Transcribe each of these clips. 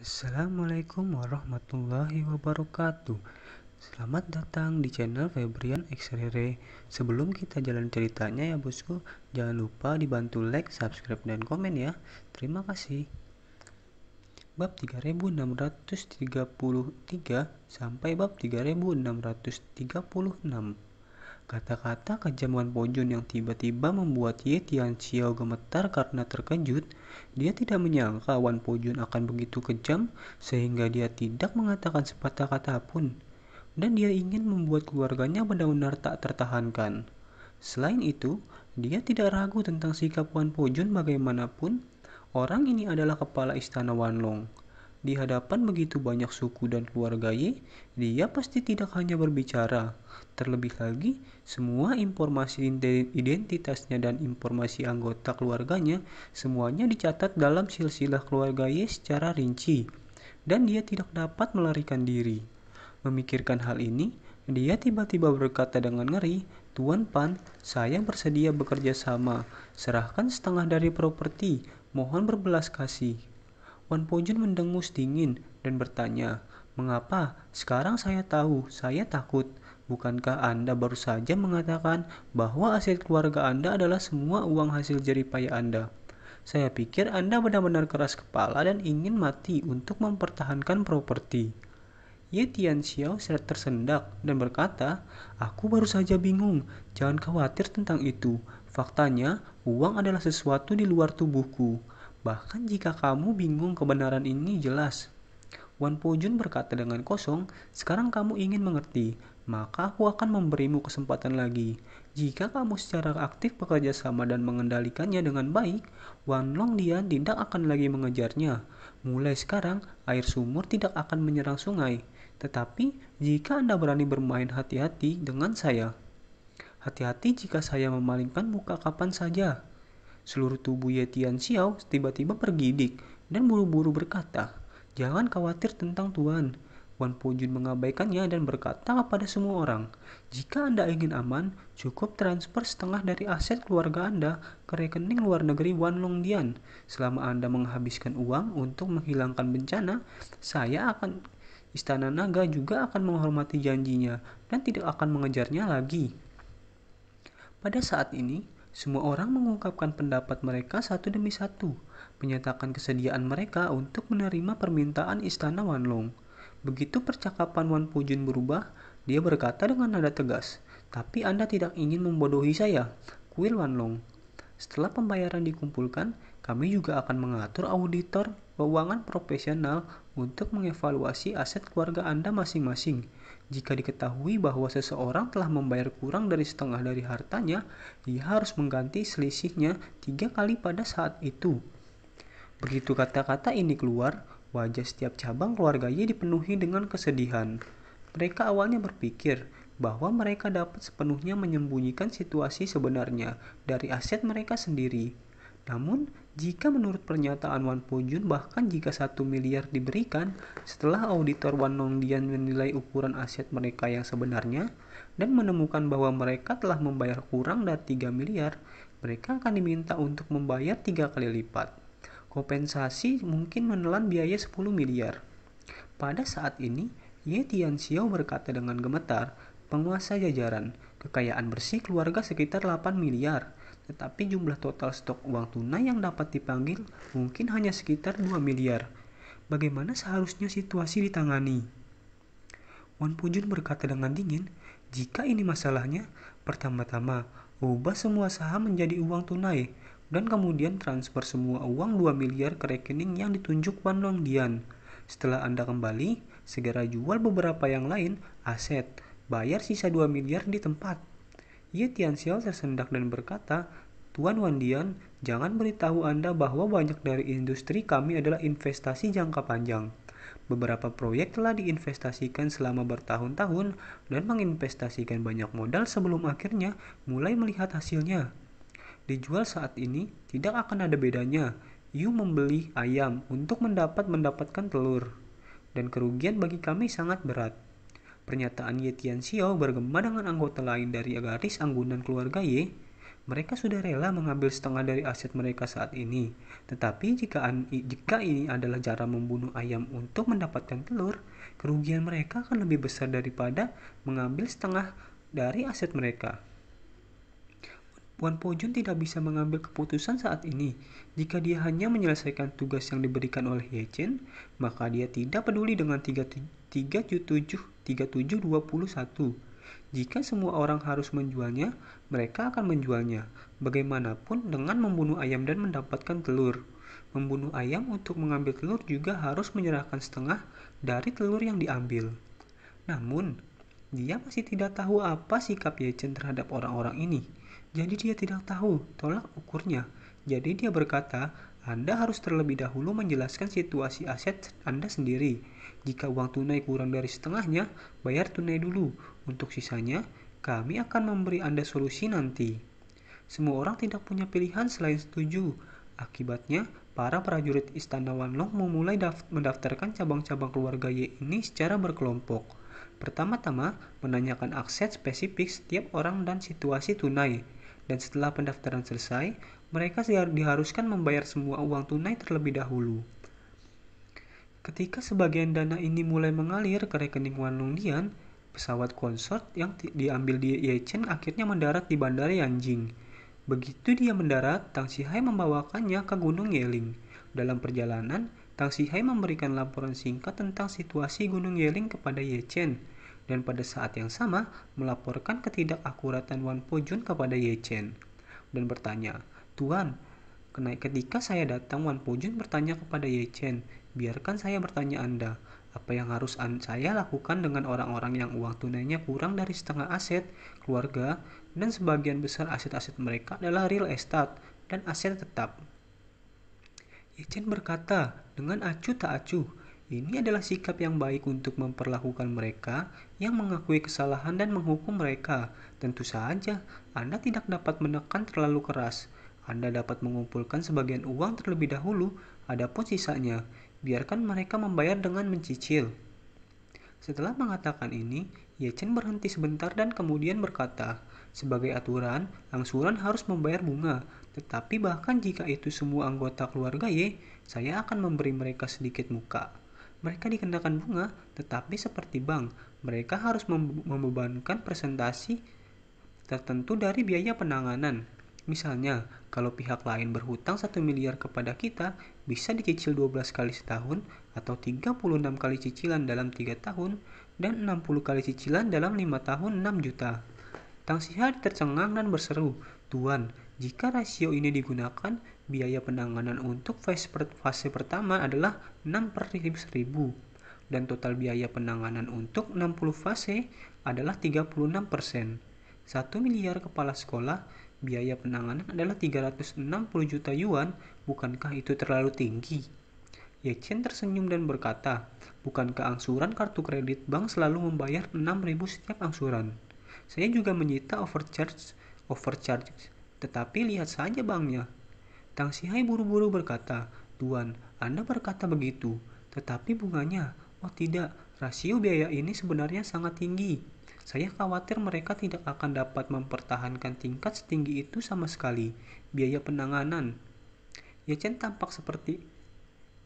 Assalamualaikum warahmatullahi wabarakatuh. Selamat datang di channel Febrian Xrere. Sebelum kita jalan ceritanya ya bosku, jangan lupa dibantu like, subscribe, dan komen ya. Terima kasih. Bab 3633 sampai bab 3636. Kata-kata kejam Wan Pojun yang tiba-tiba membuat Ye Tianxiao gemetar karena terkejut. Dia tidak menyangka Wan Pojun akan begitu kejam sehingga dia tidak mengatakan sepatah kata pun. Dan dia ingin membuat keluarganya benar-benar tak tertahankan. Selain itu, dia tidak ragu tentang sikap Wan Pojun bagaimanapun. Orang ini adalah kepala istana Wanlong. Di hadapan begitu banyak suku dan keluarga Ye, dia pasti tidak hanya berbicara. Terlebih lagi, semua informasi identitasnya dan informasi anggota keluarganya semuanya dicatat dalam silsilah keluarga Ye secara rinci, dan dia tidak dapat melarikan diri. Memikirkan hal ini, dia tiba-tiba berkata dengan ngeri, "Tuan Pan, saya bersedia bekerja sama. Serahkan setengah dari properti. Mohon berbelas kasih." Wan Pojun mendengus dingin dan bertanya, "Mengapa? Sekarang saya tahu, saya takut. Bukankah Anda baru saja mengatakan bahwa aset keluarga Anda adalah semua uang hasil jeripaya Anda? Saya pikir Anda benar-benar keras kepala dan ingin mati untuk mempertahankan properti." Ye Tianxiao tersendak dan berkata, "Aku baru saja bingung. Jangan khawatir tentang itu. Faktanya, uang adalah sesuatu di luar tubuhku. Bahkan jika kamu bingung, kebenaran ini jelas." Wan Pojun berkata dengan kosong, "Sekarang kamu ingin mengerti, maka aku akan memberimu kesempatan lagi. Jika kamu secara aktif bekerja sama dan mengendalikannya dengan baik, Wan Longdian tidak akan lagi mengejarnya. Mulai sekarang, air sumur tidak akan menyerang sungai. Tetapi, jika Anda berani bermain hati-hati dengan saya, hati-hati jika saya memalingkan muka kapan saja." Seluruh tubuh Ye Tianxiao tiba-tiba bergidik dan buru-buru berkata, "Jangan khawatir tentang Tuan." Wan Pojun mengabaikannya dan berkata kepada semua orang, "Jika Anda ingin aman, cukup transfer setengah dari aset keluarga Anda ke rekening luar negeri Wan Longdian. Selama Anda menghabiskan uang untuk menghilangkan bencana, Istana Naga juga akan menghormati janjinya dan tidak akan mengejarnya lagi." Pada saat ini, semua orang mengungkapkan pendapat mereka satu demi satu, menyatakan kesediaan mereka untuk menerima permintaan Istana Wanlong. Begitu percakapan Wan Pujun berubah, dia berkata dengan nada tegas, "Tapi Anda tidak ingin membodohi saya, kuil Wanlong. Setelah pembayaran dikumpulkan, kami juga akan mengatur auditor keuangan profesional untuk mengevaluasi aset keluarga Anda masing-masing. Jika diketahui bahwa seseorang telah membayar kurang dari setengah dari hartanya, ia harus mengganti selisihnya 3 kali pada saat itu." Begitu kata-kata ini keluar, wajah setiap cabang keluarga Ye dipenuhi dengan kesedihan. Mereka awalnya berpikir bahwa mereka dapat sepenuhnya menyembunyikan situasi sebenarnya dari aset mereka sendiri. Namun, jika menurut pernyataan Wan Pojun, bahkan jika 1 miliar diberikan, setelah auditor Wan Longdian menilai ukuran aset mereka yang sebenarnya dan menemukan bahwa mereka telah membayar kurang dari 3 miliar, mereka akan diminta untuk membayar 3 kali lipat. Kompensasi mungkin menelan biaya 10 miliar. Pada saat ini, Ye Tianxiao berkata dengan gemetar, "Penguasa jajaran, kekayaan bersih keluarga sekitar 8 miliar. Tetapi jumlah total stok uang tunai yang dapat dipanggil mungkin hanya sekitar 2 miliar. Bagaimana seharusnya situasi ditangani?" Wan Pujun berkata dengan dingin, "Jika ini masalahnya, pertama-tama, ubah semua saham menjadi uang tunai, dan kemudian transfer semua uang 2 miliar ke rekening yang ditunjuk Wan Longdian. Setelah Anda kembali, segera jual beberapa yang lain, aset, bayar sisa 2 miliar di tempat." Ye Tianxiao tersendak dan berkata, "Tuan Wandian, jangan beritahu Anda bahwa banyak dari industri kami adalah investasi jangka panjang. Beberapa proyek telah diinvestasikan selama bertahun-tahun dan menginvestasikan banyak modal sebelum akhirnya mulai melihat hasilnya. Dijual saat ini tidak akan ada bedanya. You membeli ayam untuk mendapatkan telur, dan kerugian bagi kami sangat berat." Pernyataan Ye Tianxiao bergema dengan anggota lain dari garis anggunan keluarga Ye. Mereka sudah rela mengambil setengah dari aset mereka saat ini. Tetapi jika ini adalah cara membunuh ayam untuk mendapatkan telur, kerugian mereka akan lebih besar daripada mengambil setengah dari aset mereka. Wan Pojun tidak bisa mengambil keputusan saat ini. Jika dia hanya menyelesaikan tugas yang diberikan oleh Ye Chen, maka dia tidak peduli dengan 3721. Jika semua orang harus menjualnya, mereka akan menjualnya. Bagaimanapun dengan membunuh ayam dan mendapatkan telur. Membunuh ayam untuk mengambil telur juga harus menyerahkan setengah dari telur yang diambil. Namun, dia masih tidak tahu apa sikap Ye Chen terhadap orang-orang ini. Jadi dia tidak tahu tolak ukurnya. Jadi dia berkata, Anda harus terlebih dahulu menjelaskan situasi aset Anda sendiri. Jika uang tunai kurang dari setengahnya, bayar tunai dulu. Untuk sisanya, kami akan memberi Anda solusi nanti. Semua orang tidak punya pilihan selain setuju. Akibatnya, para prajurit Istana Wanlong memulai mendaftarkan cabang-cabang keluarga Ye ini secara berkelompok. Pertama-tama, menanyakan akses spesifik setiap orang dan situasi tunai. Dan setelah pendaftaran selesai, mereka diharuskan membayar semua uang tunai terlebih dahulu. Ketika sebagian dana ini mulai mengalir ke rekening Wanlong Dian, pesawat konsort yang diambil di Ye Chen akhirnya mendarat di Bandara Yanjing. Begitu dia mendarat, Tang Sihai membawakannya ke Gunung Yeling. Dalam perjalanan, Tang Sihai memberikan laporan singkat tentang situasi Gunung Yeling kepada Ye Chen, dan pada saat yang sama melaporkan ketidakakuratan Wan Pojun kepada Ye Chen, dan bertanya, Tuan, ketika saya datang, Wan Pojun bertanya kepada Ye Chen, biarkan saya bertanya Anda, apa yang harus saya lakukan dengan orang-orang yang uang tunainya kurang dari setengah aset keluarga dan sebagian besar aset-aset mereka adalah real estate dan aset tetap? Ye Chen berkata dengan acuh tak acuh, ini adalah sikap yang baik untuk memperlakukan mereka yang mengakui kesalahan dan menghukum mereka. Tentu saja, Anda tidak dapat menekan terlalu keras. Anda dapat mengumpulkan sebagian uang terlebih dahulu, adapun sisanya, biarkan mereka membayar dengan mencicil. Setelah mengatakan ini, Ye Chen berhenti sebentar dan kemudian berkata, sebagai aturan, angsuran harus membayar bunga, tetapi bahkan jika itu semua anggota keluarga Ye, saya akan memberi mereka sedikit muka. Mereka dikenakan bunga, tetapi seperti bank, mereka harus membebankan presentasi tertentu dari biaya penanganan. Misalnya, kalau pihak lain berhutang 1 miliar kepada kita, bisa dicicil 12 kali setahun atau 36 kali cicilan dalam 3 tahun dan 60 kali cicilan dalam 5 tahun 6 juta. Tang Sihai tercengang dan berseru, Tuan, jika rasio ini digunakan, biaya penanganan untuk fase pertama adalah 6 per 1000 dan total biaya penanganan untuk 60 fase adalah 36%. 1 miliar kepala sekolah, biaya penanganan adalah 360 juta yuan, bukankah itu terlalu tinggi? Ye Chen tersenyum dan berkata, bukankah angsuran kartu kredit bank selalu membayar 6.000 setiap angsuran? Saya juga menyita overcharge, tetapi lihat saja banknya. Tang Sihai buru-buru berkata, Tuan, Anda berkata begitu, tetapi bunganya, oh tidak, rasio biaya ini sebenarnya sangat tinggi. Saya khawatir mereka tidak akan dapat mempertahankan tingkat setinggi itu sama sekali. Biaya penanganan. Ye Chen tampak seperti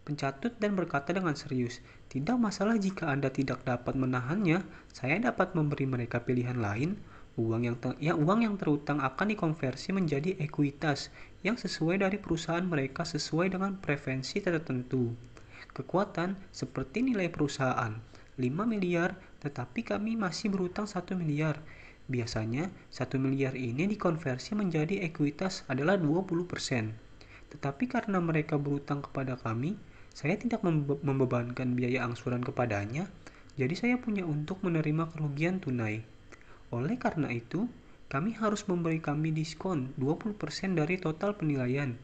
pencatut dan berkata dengan serius, tidak masalah jika Anda tidak dapat menahannya, saya dapat memberi mereka pilihan lain. Uang yang terutang akan dikonversi menjadi ekuitas yang sesuai dari perusahaan mereka sesuai dengan preferensi tertentu. Kekuatan seperti nilai perusahaan 5 miliar, tetapi kami masih berutang 1 miliar. Biasanya, 1 miliar ini dikonversi menjadi ekuitas adalah 20%. Tetapi karena mereka berutang kepada kami, saya tidak membebankan biaya angsuran kepadanya, jadi saya punya untuk menerima kerugian tunai. Oleh karena itu, kami harus memberi kami diskon 20% dari total penilaian.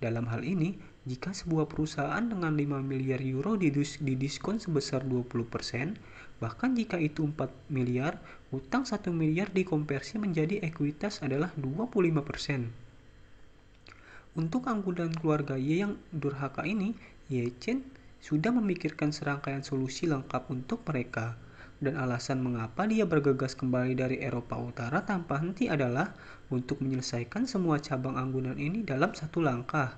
Dalam hal ini, jika sebuah perusahaan dengan 5 miliar euro didiskon sebesar 20%, bahkan jika itu 4 miliar, hutang 1 miliar dikonversi menjadi ekuitas adalah 25%. Untuk angkutan keluarga Ye yang durhaka ini, Ye Chen sudah memikirkan serangkaian solusi lengkap untuk mereka. Dan alasan mengapa dia bergegas kembali dari Eropa Utara tanpa henti adalah untuk menyelesaikan semua cabang anggunan ini dalam satu langkah.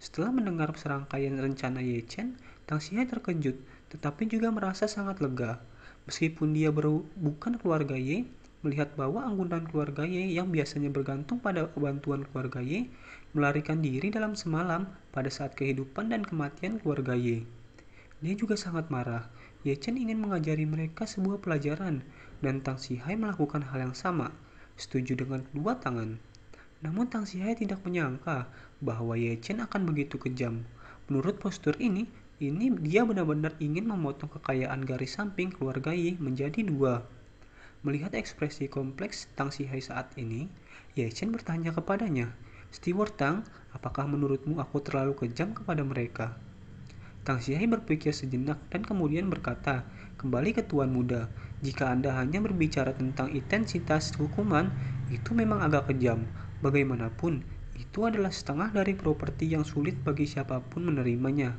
Setelah mendengar serangkaian rencana Ye Chen, Tang Xihai terkejut, tetapi juga merasa sangat lega. Meskipun dia bukan keluarga Ye, melihat bahwa anggunan keluarga Ye yang biasanya bergantung pada bantuan keluarga Ye, melarikan diri dalam semalam pada saat kehidupan dan kematian keluarga Ye. Dia juga sangat marah. Ye Chen ingin mengajari mereka sebuah pelajaran, dan Tang Xihai melakukan hal yang sama, setuju dengan kedua tangan. Namun Tang Xihai tidak menyangka bahwa Ye Chen akan begitu kejam. Menurut postur ini dia benar-benar ingin memotong kekayaan garis samping keluarga Ye menjadi dua. Melihat ekspresi kompleks Tang Xihai saat ini, Ye Chen bertanya kepadanya, "Steward Tang, apakah menurutmu aku terlalu kejam kepada mereka?" Tang Xihai berpikir sejenak dan kemudian berkata, "Kembali ke Tuan Muda, jika Anda hanya berbicara tentang intensitas hukuman, itu memang agak kejam. Bagaimanapun, itu adalah setengah dari properti yang sulit bagi siapapun menerimanya."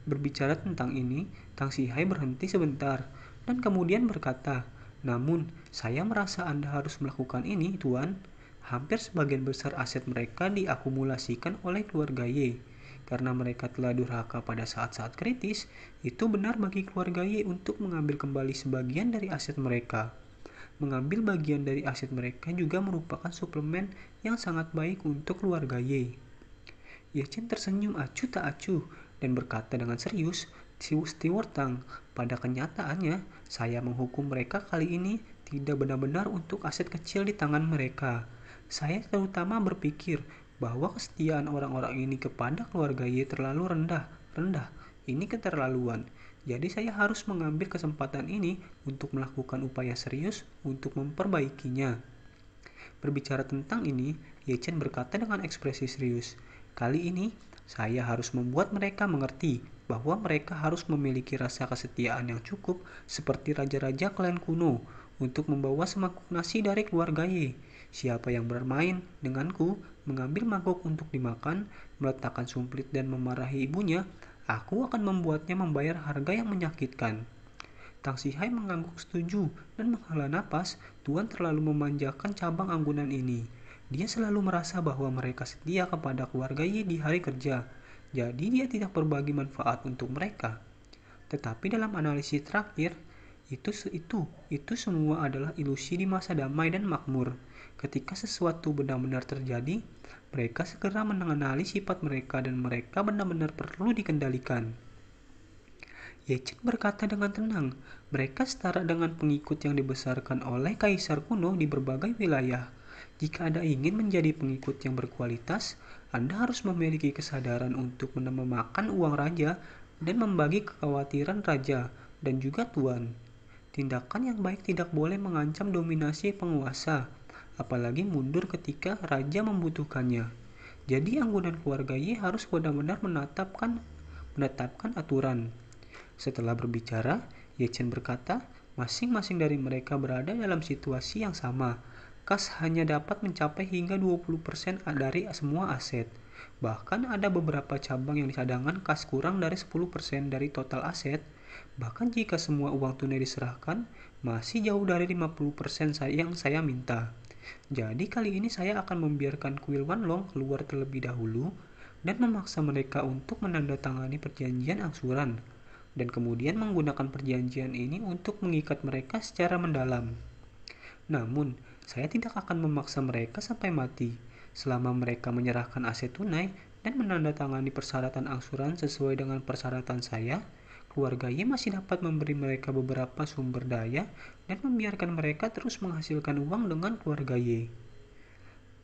Berbicara tentang ini, Tang Xihai berhenti sebentar dan kemudian berkata, "Namun, saya merasa Anda harus melakukan ini, Tuan. Hampir sebagian besar aset mereka diakumulasikan oleh keluarga Ye. Karena mereka telah durhaka pada saat-saat kritis, itu benar bagi keluarga Ye untuk mengambil kembali sebagian dari aset mereka. Mengambil bagian dari aset mereka juga merupakan suplemen yang sangat baik untuk keluarga Ye." Ye Chen tersenyum acuh tak acuh dan berkata dengan serius, "Steward Tang, pada kenyataannya, saya menghukum mereka kali ini tidak benar-benar untuk aset kecil di tangan mereka. Saya terutama berpikir bahwa kesetiaan orang-orang ini kepada keluarga Ye terlalu rendah. Ini keterlaluan. Jadi saya harus mengambil kesempatan ini untuk melakukan upaya serius untuk memperbaikinya." Berbicara tentang ini, Ye Chen berkata dengan ekspresi serius, "Kali ini, saya harus membuat mereka mengerti bahwa mereka harus memiliki rasa kesetiaan yang cukup seperti raja-raja klan kuno untuk membawa semangkuk nasi dari keluarga Ye. Siapa yang bermain denganku, mengambil mangkuk untuk dimakan, meletakkan sumplit dan memarahi ibunya, aku akan membuatnya membayar harga yang menyakitkan." Tang Xihai mengangguk setuju dan menghela napas. Tuan terlalu memanjakan cabang anggunan ini. Dia selalu merasa bahwa mereka setia kepada keluarga Ye di hari kerja. Jadi dia tidak berbagi manfaat untuk mereka. Tetapi dalam analisis terakhir, itu semua adalah ilusi di masa damai dan makmur. Ketika sesuatu benar-benar terjadi, mereka segera mengenali sifat mereka dan mereka benar-benar perlu dikendalikan. Ye Chen berkata dengan tenang, "Mereka setara dengan pengikut yang dibesarkan oleh kaisar kuno di berbagai wilayah. Jika Anda ingin menjadi pengikut yang berkualitas, Anda harus memiliki kesadaran untuk memakan uang raja dan membagi kekhawatiran raja dan juga tuan. Tindakan yang baik tidak boleh mengancam dominasi penguasa, apalagi mundur ketika raja membutuhkannya. Jadi anggunan keluarga Ye harus benar-benar menetapkan aturan." Setelah berbicara, Ye Chen berkata, "Masing-masing dari mereka berada dalam situasi yang sama. Kas hanya dapat mencapai hingga 20% dari semua aset. Bahkan ada beberapa cabang yang cadangan kas kurang dari 10% dari total aset. Bahkan jika semua uang tunai diserahkan, masih jauh dari 50% yang saya minta. Jadi kali ini saya akan membiarkan kuil Wanlong keluar terlebih dahulu dan memaksa mereka untuk menandatangani perjanjian angsuran, dan kemudian menggunakan perjanjian ini untuk mengikat mereka secara mendalam. Namun, saya tidak akan memaksa mereka sampai mati. Selama mereka menyerahkan aset tunai dan menandatangani persyaratan angsuran sesuai dengan persyaratan saya, keluarga Y masih dapat memberi mereka beberapa sumber daya dan membiarkan mereka terus menghasilkan uang dengan keluarga Y.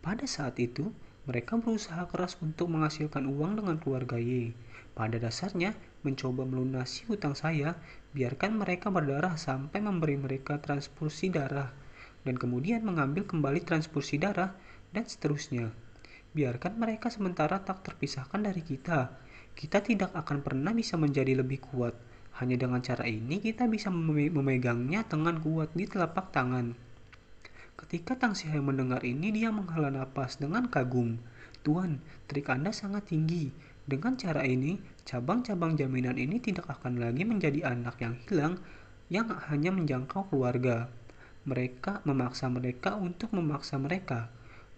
Pada saat itu, mereka berusaha keras untuk menghasilkan uang dengan keluarga Y. Pada dasarnya, mencoba melunasi hutang saya, biarkan mereka berdarah sampai memberi mereka transfusi darah, dan kemudian mengambil kembali transfusi darah, dan seterusnya. Biarkan mereka sementara tak terpisahkan dari kita. Kita tidak akan pernah bisa menjadi lebih kuat. Hanya dengan cara ini kita bisa memegangnya dengan kuat di telapak tangan. Ketika Tang Xihai mendengar ini, dia menghela napas dengan kagum. "Tuan, trik Anda sangat tinggi. Dengan cara ini, cabang-cabang jaminan ini tidak akan lagi menjadi anak yang hilang, yang hanya menjangkau keluarga. Mereka memaksa mereka untuk memaksa mereka,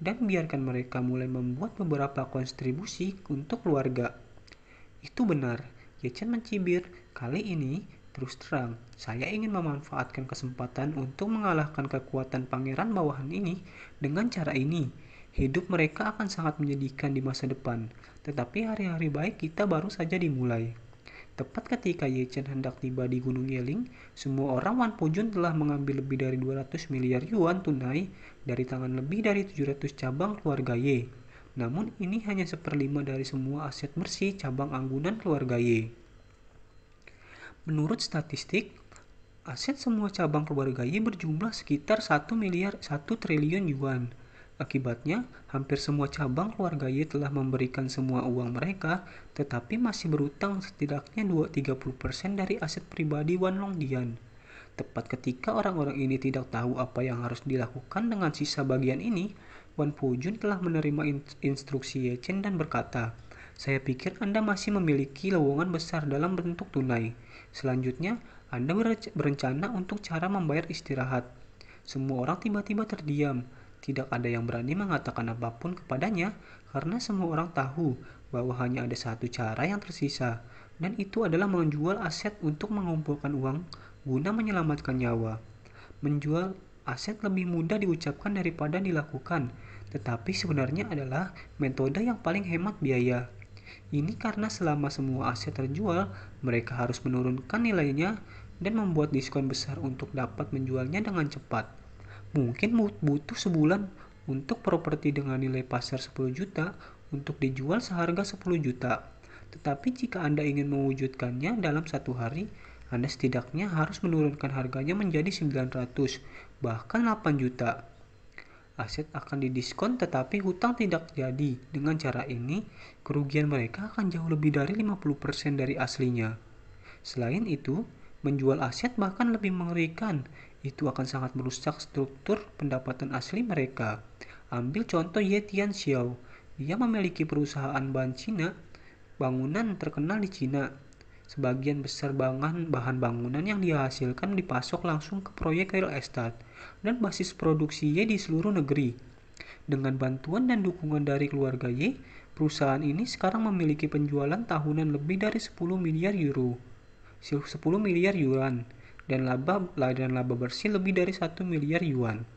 dan biarkan mereka mulai membuat beberapa kontribusi untuk keluarga. Itu benar, Ye Chen mencibir. Kali ini, terus terang, saya ingin memanfaatkan kesempatan untuk mengalahkan kekuatan pangeran bawahan ini dengan cara ini. Hidup mereka akan sangat menyedihkan di masa depan, tetapi hari-hari baik kita baru saja dimulai. Tepat ketika Ye Chen hendak tiba di Gunung Yeling, semua orang Wan Pujun telah mengambil lebih dari 200 miliar yuan tunai dari tangan lebih dari 700 cabang keluarga Ye. Namun ini hanya seperlima dari semua aset bersih cabang anggunan keluarga Ye. Menurut statistik, aset semua cabang keluarga Ye berjumlah sekitar 1 triliun yuan. Akibatnya, hampir semua cabang keluarga Ye telah memberikan semua uang mereka, tetapi masih berutang setidaknya 30% dari aset pribadi Wan Longdian. Tepat ketika orang-orang ini tidak tahu apa yang harus dilakukan dengan sisa bagian ini, Wan Pujun telah menerima instruksi Ye Chen dan berkata, "Saya pikir Anda masih memiliki lowongan besar dalam bentuk tunai. Selanjutnya, Anda berencana untuk cara membayar istirahat." Semua orang tiba-tiba terdiam. Tidak ada yang berani mengatakan apapun kepadanya karena semua orang tahu bahwa hanya ada satu cara yang tersisa, dan itu adalah menjual aset untuk mengumpulkan uang guna menyelamatkan nyawa. Menjual aset lebih mudah diucapkan daripada dilakukan, tetapi sebenarnya adalah metode yang paling hemat biaya. Ini karena selama semua aset terjual, mereka harus menurunkan nilainya dan membuat diskon besar untuk dapat menjualnya dengan cepat. Mungkin butuh sebulan untuk properti dengan nilai pasar 10 juta untuk dijual seharga 10 juta. Tetapi jika Anda ingin mewujudkannya dalam satu hari, Anda setidaknya harus menurunkan harganya menjadi 900, bahkan 8 juta. Aset akan didiskon tetapi hutang tidak jadi. Dengan cara ini, kerugian mereka akan jauh lebih dari 50% dari aslinya. Selain itu, menjual aset bahkan lebih mengerikan. Itu akan sangat merusak struktur pendapatan asli mereka. Ambil contoh Ye Tianxiao. Dia memiliki perusahaan bahan Cina, bangunan terkenal di Cina. Sebagian besar bahan bangunan yang dia hasilkan dipasok langsung ke proyek real estate dan basis produksi Ye di seluruh negeri. Dengan bantuan dan dukungan dari keluarga Ye, perusahaan ini sekarang memiliki penjualan tahunan lebih dari 10 miliar euro. 10 miliar yuan dan laba bersih lebih dari 1 miliar yuan.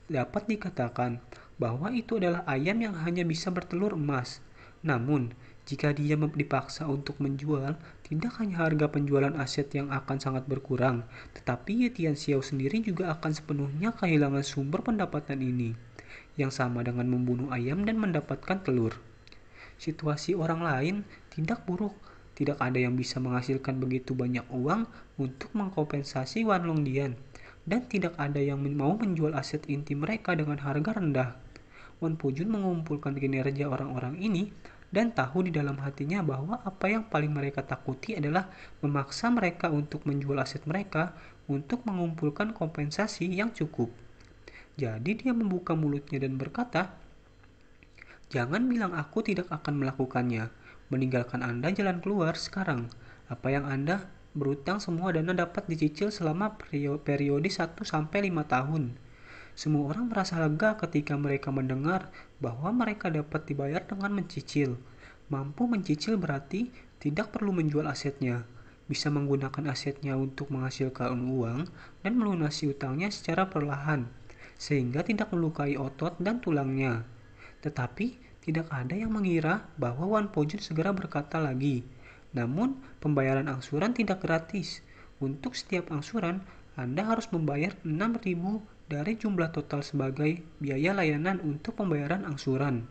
Dapat dikatakan bahwa itu adalah ayam yang hanya bisa bertelur emas. Namun, jika dia dipaksa untuk menjual, tidak hanya harga penjualan aset yang akan sangat berkurang, tetapi Ye Tianxiao sendiri juga akan sepenuhnya kehilangan sumber pendapatan ini, yang sama dengan membunuh ayam dan mendapatkan telur. Situasi orang lain tidak buruk. Tidak ada yang bisa menghasilkan begitu banyak uang untuk mengkompensasi Wan Longdian, dan tidak ada yang mau menjual aset inti mereka dengan harga rendah. Wan Pujun mengumpulkan kinerja orang-orang ini dan tahu di dalam hatinya bahwa apa yang paling mereka takuti adalah memaksa mereka untuk menjual aset mereka untuk mengumpulkan kompensasi yang cukup. Jadi dia membuka mulutnya dan berkata, "Jangan bilang aku tidak akan melakukannya. Meninggalkan Anda jalan keluar sekarang. Apa yang Anda berutang semua dana dapat dicicil selama periode 1-5 tahun." Semua orang merasa lega ketika mereka mendengar bahwa mereka dapat dibayar dengan mencicil. Mampu mencicil berarti tidak perlu menjual asetnya, bisa menggunakan asetnya untuk menghasilkan uang dan melunasi utangnya secara perlahan, sehingga tidak melukai otot dan tulangnya. Tetapi tidak ada yang mengira bahwa Wan Pujun segera berkata lagi, "Namun, pembayaran angsuran tidak gratis. Untuk setiap angsuran, Anda harus membayar 6.000 dari jumlah total sebagai biaya layanan untuk pembayaran angsuran."